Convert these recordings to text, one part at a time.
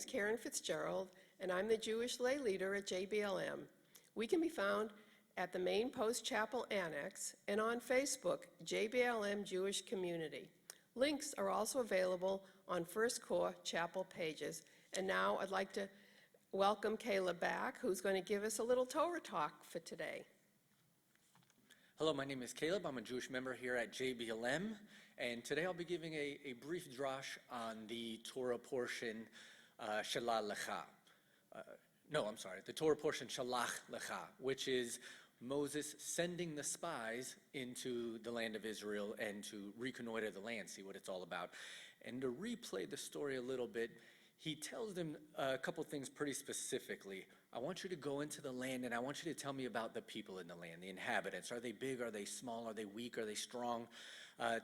Karen Fitzgerald, and I'm the Jewish lay leader at JBLM. We can be found at the Main Post Chapel Annex and on Facebook, JBLM Jewish Community. Links are also available on First Corps Chapel pages. And now I'd like to welcome Kayla back, who's going to give us a little Torah talk for today. Hello, my name is Caleb. I'm a Jewish member here at JBLM, and today I'll be giving a brief drash on the Torah portion, Shalach Lecha. The Torah portion, Shalach Lecha, which is Moses sending the spies into the land of Israel and to reconnoiter the land, see what it's all about. And to replay the story a little bit, he tells them a couple things pretty specifically. I want you to go into the land and I want you to tell me about the people in the land, the inhabitants. Are they big? Are they small? Are they weak? Are they strong?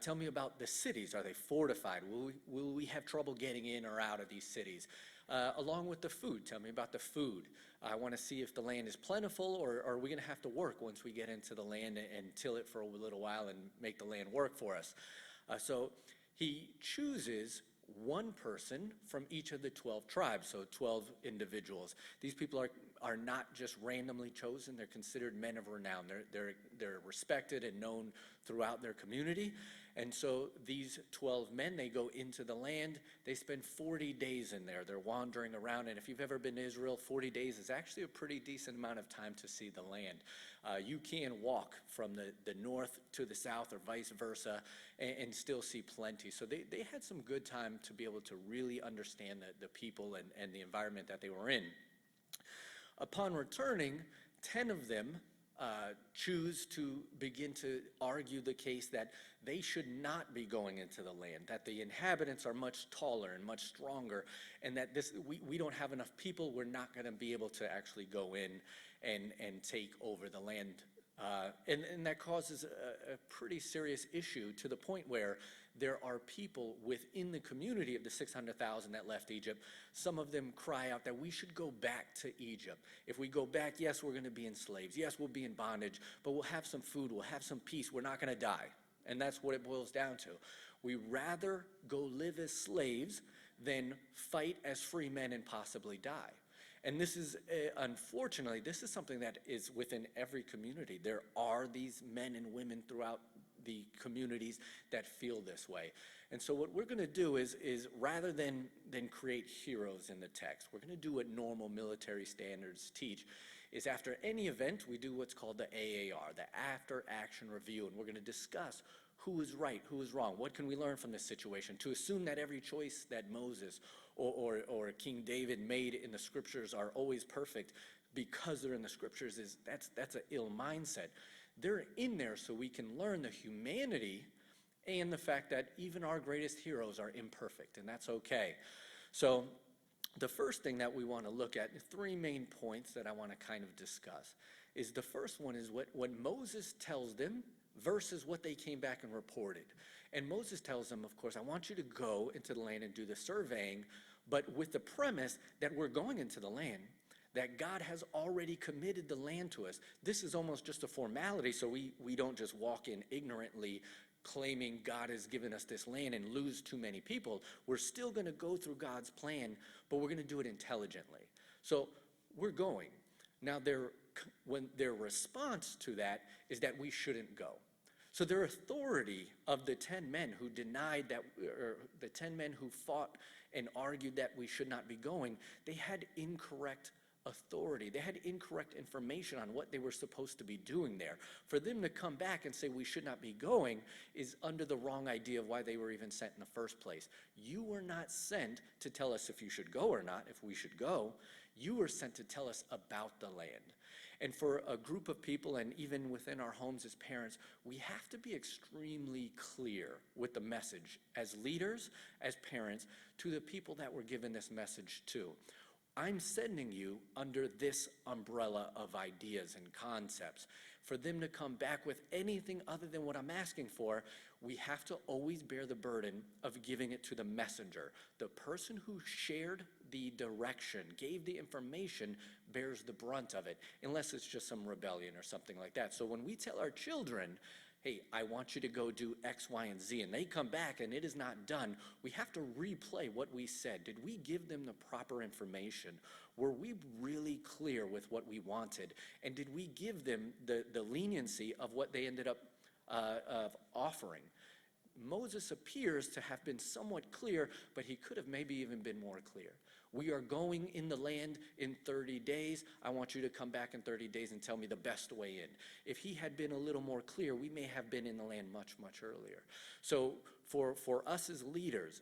Tell me about the cities. Are they fortified? Will we have trouble getting in or out of these cities? Along with the food, tell me about the food. I want to see if the land is plentiful, or are we going to have to work once we get into the land and till it for a little while and make the land work for us? So he chooses one person from each of the 12 tribes, so 12 individuals. These people are not just randomly chosen. They're considered men of renown. They're respected and known throughout their community. And so these 12 men, they go into the land. They spend 40 days in there. They're wandering around. And if you've ever been to Israel, 40 days is actually a pretty decent amount of time to see the land. You can walk from the north to the south or vice versa and still see plenty. So they had some good time to be able to really understand the people and the environment that they were in. Upon returning, 10 of them choose to begin to argue the case that they should not be going into the land, that the inhabitants are much taller and much stronger, and that we don't have enough people, we're not going to be able to actually go in and take over the land. And that causes a pretty serious issue to the point where there are people within the community of the 600,000 that left Egypt. Some of them cry out that we should go back to Egypt. If we go back, yes, we're going to be enslaved. Yes, we'll be in bondage, but we'll have some food. We'll have some peace. We're not going to die. And that's what it boils down to. We rather go live as slaves than fight as free men and possibly die. And this is, unfortunately, this is something that is within every community. There are these men and women throughout the communities that feel this way. And so what we're going to do is rather than create heroes in the text, we're going to do what normal military standards teach, is after any event, we do what's called the AAR, the After Action Review, and we're going to discuss who is right, who is wrong, what can we learn from this situation. To assume that every choice that Moses or King David made in the scriptures are always perfect because they're in the scriptures, that's an ill mindset. They're in there so we can learn the humanity and the fact that even our greatest heroes are imperfect, and that's okay. So the first thing that we want to look at, three main points that I want to kind of discuss, is the first one is what Moses tells them versus what they came back and reported. And Moses tells them, of course, I want you to go into the land and do the surveying, but with the premise that we're going into the land, that God has already committed the land to us. This is almost just a formality, so we don't just walk in ignorantly claiming God has given us this land and lose too many people. We're still going to go through God's plan, but we're going to do it intelligently. So we're going. Now, their response to that is that we shouldn't go. So their authority of the 10 men who denied that, or the 10 men who fought and argued that we should not be going, they had incorrect authority. They had incorrect information on what they were supposed to be doing there. For them to come back and say we should not be going is under the wrong idea of why they were even sent in the first place. You were not sent to tell us if you should go or not, if we should go. You were sent to tell us about the land. And for a group of people, and even within our homes as parents, we have to be extremely clear with the message as leaders, as parents, to the people that we're given this message to. I'm sending you under this umbrella of ideas and concepts. For them to come back with anything other than what I'm asking for, we have to always bear the burden of giving it to the messenger. The person who shared the direction, gave the information, bears the brunt of it, unless it's just some rebellion or something like that. So when we tell our children, hey, I want you to go do X, Y, and Z, and they come back and it is not done, we have to replay what we said. Did we give them the proper information? Were we really clear with what we wanted? And did we give them the leniency of what they ended up offering? Moses appears to have been somewhat clear, but he could have maybe even been more clear. We are going in the land in 30 days. I want you to come back in 30 days and tell me the best way in. If he had been a little more clear, we may have been in the land much, much earlier. So for us as leaders,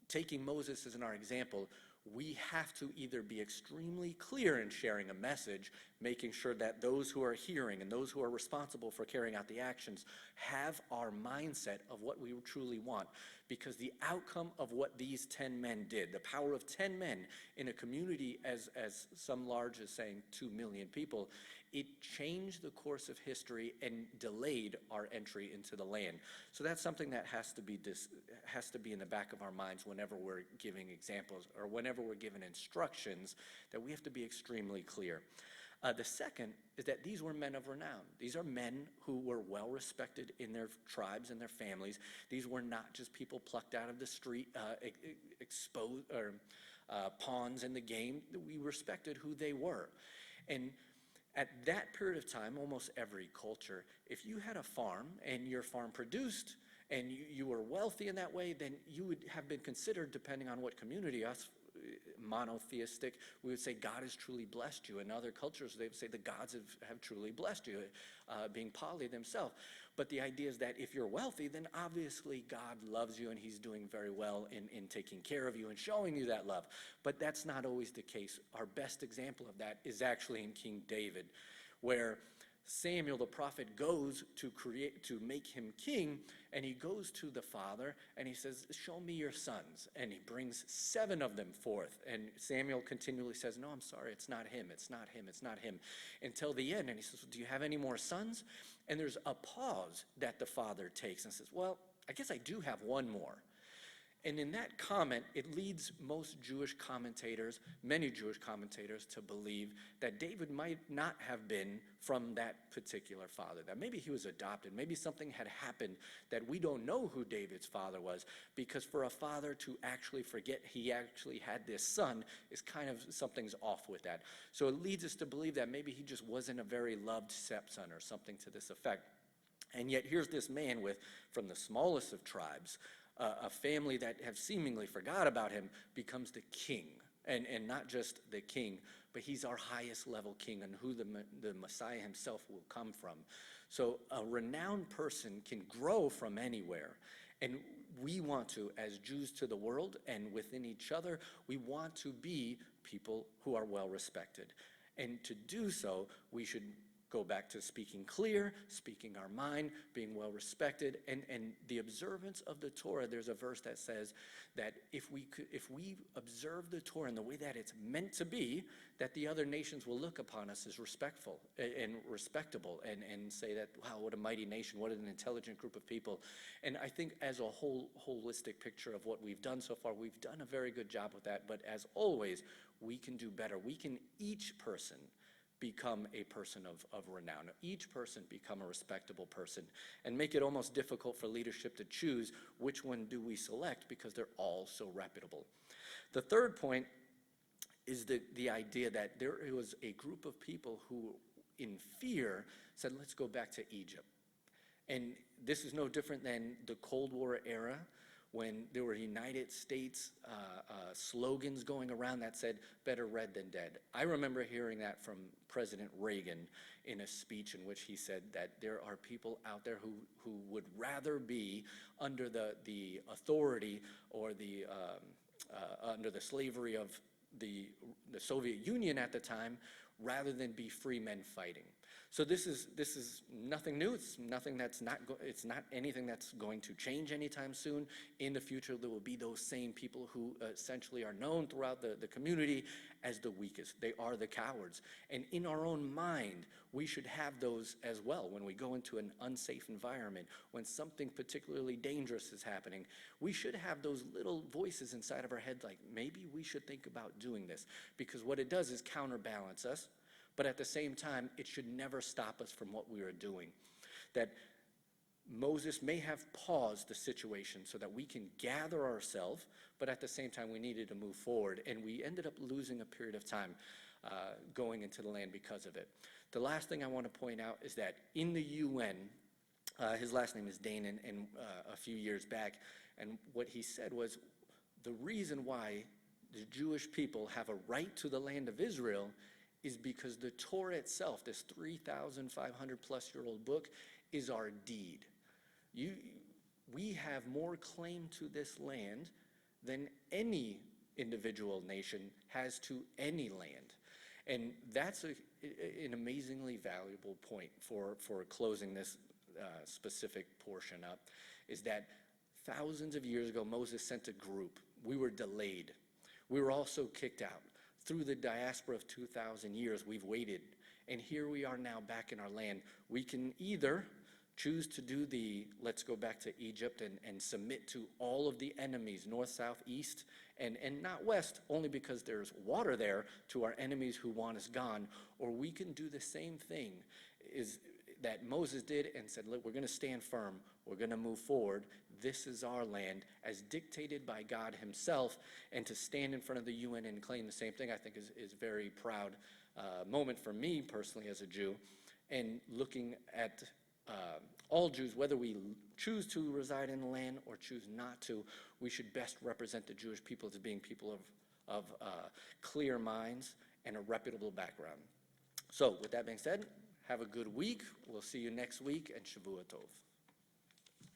taking Moses as our example, we have to either be extremely clear in sharing a message, making sure that those who are hearing and those who are responsible for carrying out the actions have our mindset of what we truly want. Because the outcome of what these 10 men did, the power of 10 men in a community as some large as saying 2 million people, it changed the course of history and delayed our entry into the land. So that's something that has to be in the back of our minds whenever we're giving examples or whenever we're given instructions, that we have to be extremely clear. The second is that these were men of renown. These are men who were well respected in their tribes and their families. These were not just people plucked out of the street, exposed or pawns in the game. We respected who they were. And at that period of time, almost every culture, if you had a farm and your farm produced and you were wealthy in that way, then you would have been considered, depending on what community, us monotheistic, we would say God has truly blessed you. In other cultures, they would say the gods have truly blessed you, being poly themselves. But the idea is that if you're wealthy, then obviously God loves you and he's doing very well in taking care of you and showing you that love. But that's not always the case. Our best example of that is actually in King David, where Samuel the prophet goes to make him king, and he goes to the father and he says, show me your sons. And he brings 7 of them forth. And Samuel continually says, no, I'm sorry, it's not him, it's not him, it's not him. Until the end, and he says, do you have any more sons? And there's a pause that the father takes and says, well, I guess I do have one more. And in that comment, it leads most Jewish commentators, many Jewish commentators, to believe that David might not have been from that particular father, that maybe he was adopted, maybe something had happened that we don't know who David's father was, because for a father to actually forget he actually had this son is kind of, something's off with that. So it leads us to believe that maybe he just wasn't a very loved stepson or something to this effect. And yet here's this man from the smallest of tribes, a family that have seemingly forgot about him, becomes the king. And not just the king, but he's our highest level king and who the Messiah himself will come from. So a renowned person can grow from anywhere. And we want to, as Jews to the world and within each other, we want to be people who are well respected. And to do so, we should go back to speaking clear, speaking our mind, being well respected, and the observance of the Torah. There's a verse that says that if we observe the Torah in the way that it's meant to be, that the other nations will look upon us as respectful and respectable and say that, wow, what a mighty nation, what an intelligent group of people. And I think as a holistic picture of what we've done so far, we've done a very good job with that. But as always, we can do better. We can, each person, become a person of renown. Each person become a respectable person, and make it almost difficult for leadership to choose which one do we select, because they're all so reputable. The third point is the idea that there was a group of people who, in fear, said, let's go back to Egypt. And this is no different than the Cold War era, when there were United States slogans going around that said, better red than dead. I remember hearing that from President Reagan in a speech in which he said that there are people out there who would rather be under the authority or under the slavery of the Soviet Union at the time, rather than be free men fighting. So this is nothing new. It's nothing that's it's not anything that's going to change anytime soon. In the future, there will be those same people who essentially are known throughout the community as the weakest. They are the cowards. And in our own mind, we should have those as well. When we go into an unsafe environment, when something particularly dangerous is happening, we should have those little voices inside of our head like, maybe we should think about doing this. Because what it does is counterbalance us. But at the same time, it should never stop us from what we are doing. That Moses may have paused the situation so that we can gather ourselves, but at the same time we needed to move forward, and we ended up losing a period of time going into the land because of it. The last thing I want to point out is that in the UN, his last name is Danon, and a few years back, and what he said was the reason why the Jewish people have a right to the land of Israel is because the Torah itself, this 3,500 plus year old book, is our deed. We have more claim to this land than any individual nation has to any land. And that's an amazingly valuable point for closing this specific portion up, is that thousands of years ago, Moses sent a group. We were delayed. We were also kicked out. Through the diaspora of 2,000 years, we've waited. And here we are now back in our land. We can either choose to do let's go back to Egypt and submit to all of the enemies, north, south, east, and not west, only because there's water there, to our enemies who want us gone. Or we can do the same thing that Moses did and said, look, we're going to stand firm. We're going to move forward. This is our land as dictated by God himself. And to stand in front of the UN and claim the same thing, I think is a very proud moment for me personally as a Jew. And looking at all Jews, whether we choose to reside in the land or choose not to, we should best represent the Jewish people as being people of clear minds and a reputable background. So with that being said, have a good week. We'll see you next week, and Shavua Tov.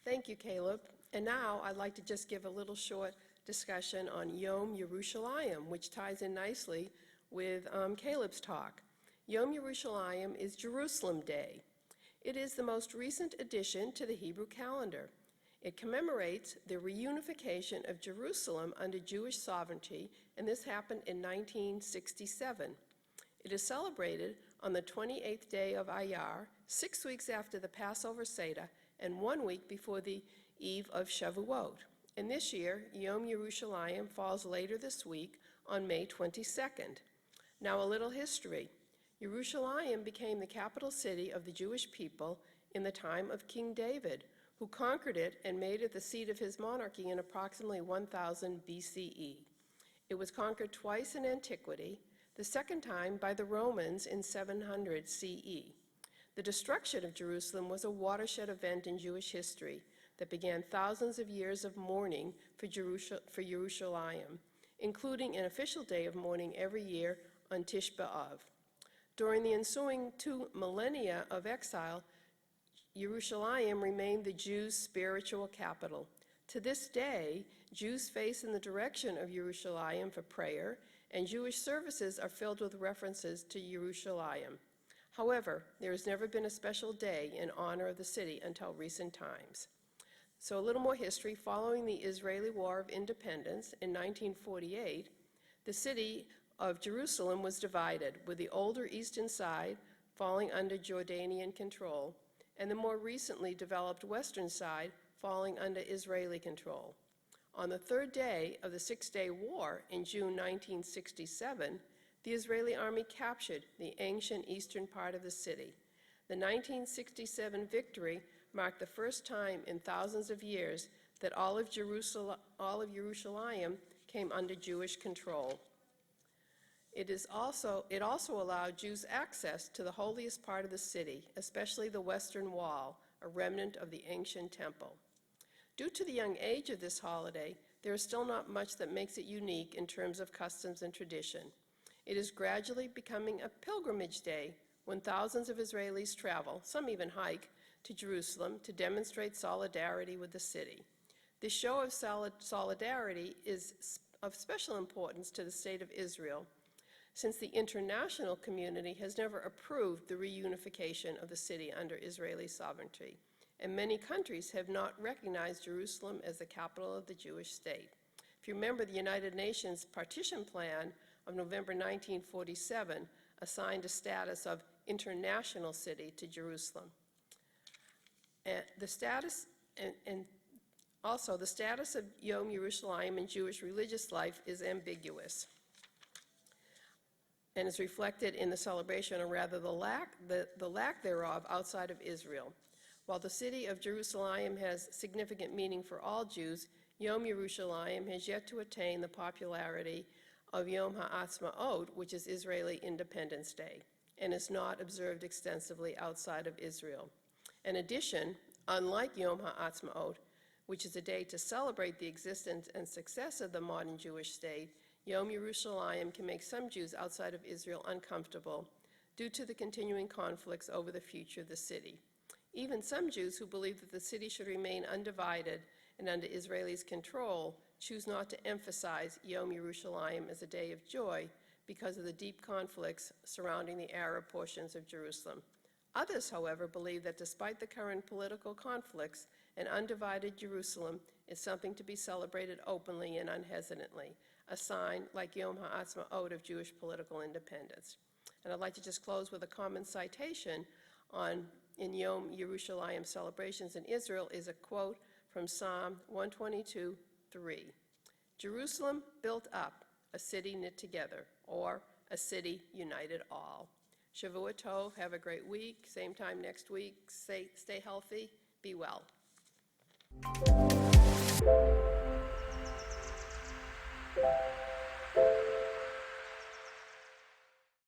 Thank you, Caleb. And now I'd like to just give a little short discussion on Yom Yerushalayim, which ties in nicely with Caleb's talk. Yom Yerushalayim is Jerusalem Day. It is the most recent addition to the Hebrew calendar. It commemorates the reunification of Jerusalem under Jewish sovereignty, and this happened in 1967. It is celebrated on the 28th day of Iyar, 6 weeks after the Passover Seder, and 1 week before the eve of Shavuot. And this year, Yom Yerushalayim falls later this week on May 22nd. Now a little history. Yerushalayim became the capital city of the Jewish people in the time of King David, who conquered it and made it the seat of his monarchy in approximately 1000 BCE. It was conquered twice in antiquity, the second time by the Romans in 700 CE. The destruction of Jerusalem was a watershed event in Jewish history that began thousands of years of mourning for Yerushalayim, including an official day of mourning every year on Tish B'Av. During the ensuing 2 millennia of exile, Yerushalayim remained the Jews' spiritual capital. To this day, Jews face in the direction of Yerushalayim for prayer, and Jewish services are filled with references to Yerushalayim. However, there has never been a special day in honor of the city until recent times. So a little more history. Following the Israeli War of Independence in 1948, the city of Jerusalem was divided, with the older eastern side falling under Jordanian control, and the more recently developed western side falling under Israeli control. On the third day of the Six-Day War in June 1967, the Israeli army captured the ancient eastern part of the city. The 1967 victory marked the first time in thousands of years that all of Yerushalayim came under Jewish control. It also allowed Jews access to the holiest part of the city, especially the Western Wall, a remnant of the ancient temple. Due to the young age of this holiday, there is still not much that makes it unique in terms of customs and tradition. It is gradually becoming a pilgrimage day when thousands of Israelis travel, some even hike, to Jerusalem to demonstrate solidarity with the city. This show of solidarity is of special importance to the state of Israel, since the international community has never approved the reunification of the city under Israeli sovereignty, and many countries have not recognized Jerusalem as the capital of the Jewish state. If you remember, the United Nations Partition Plan of November 1947 assigned a status of international city to Jerusalem. And the status of Yom Yerushalayim in Jewish religious life is ambiguous and is reflected in the celebration, or rather the lack thereof, outside of Israel. While the city of Jerusalem has significant meaning for all Jews, Yom Yerushalayim has yet to attain the popularity of Yom HaAtzmaut, which is Israeli Independence Day, and is not observed extensively outside of Israel. In addition, unlike Yom HaAtzmaut, which is a day to celebrate the existence and success of the modern Jewish state, Yom Yerushalayim can make some Jews outside of Israel uncomfortable due to the continuing conflicts over the future of the city. Even some Jews who believe that the city should remain undivided and under Israelis' control choose not to emphasize Yom Yerushalayim as a day of joy because of the deep conflicts surrounding the Arab portions of Jerusalem. Others, however, believe that despite the current political conflicts, an undivided Jerusalem is something to be celebrated openly and unhesitantly, a sign like Yom HaAtzmaut of Jewish political independence. And I'd like to just close with a common citation in Yom Yerushalayim celebrations in Israel is a quote from Psalm 122:3. Jerusalem built up, a city knit together, or a city united all. Shavua Tov, have a great week. Same time next week. Stay healthy, be well.